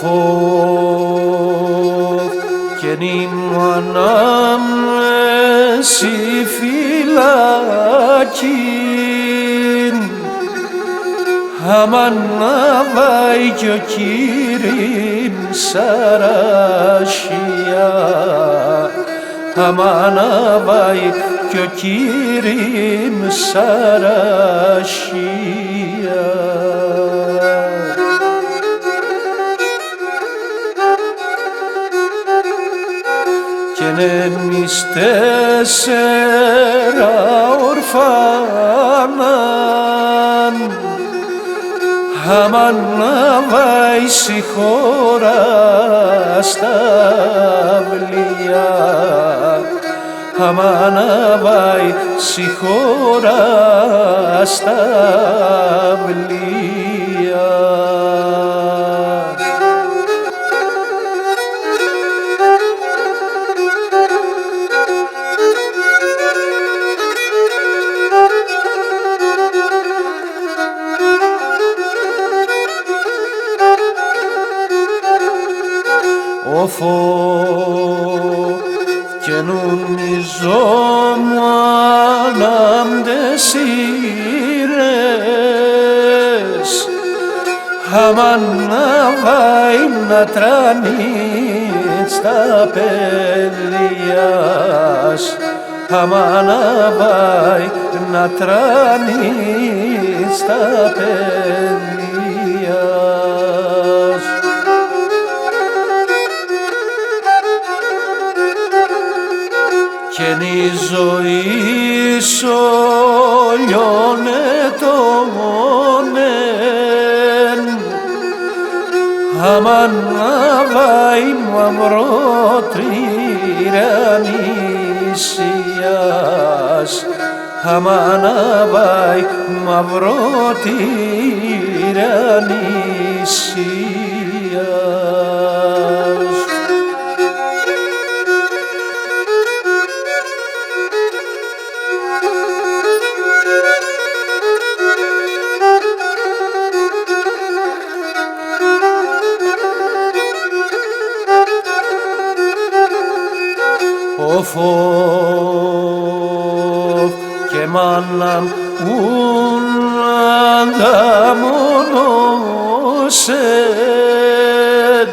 φόβ και νήμου ανάμεση φυλακήν αμάν να βάει κι ο Κύριν Σαρασιά, αμάν να βάει κι ο Κύριν Σαρασιά. Κι εμείς 4 ορφάναν αμάν να βάει στη χώρα στα βλία, αμάν να βάει στη χώρα στα βλία. Ο φόβ και νομιζόμουν ανάμτες ήρες αμάν να βάει να τρανείς τα παιδειάς, αμάν να βάει να τρανείς τα παιδειάς. Κι εν η ζωή σου λιώνετονεν αμάν να βάει μαυρό τυραννησίας, αμάν να βάει μαυρό τυραννησίας. Ο φόβ και μάναμ ουν ανταμονώσεν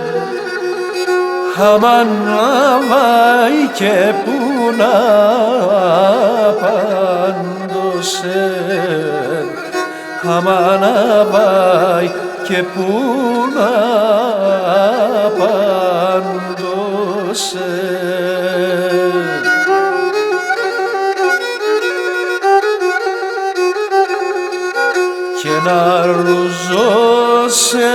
αμάν να βάει και που να παντώσεν, αμάν να βάει και που να παντώσεν. Και να ρουζώσε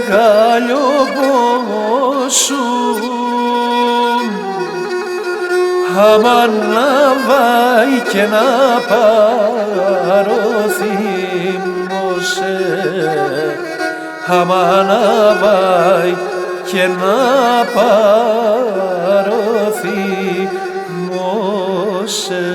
γαλιοπόσουν αμάν να βάει και να παροθύμωσε, αμάν να βάει και να παροθύμωσε.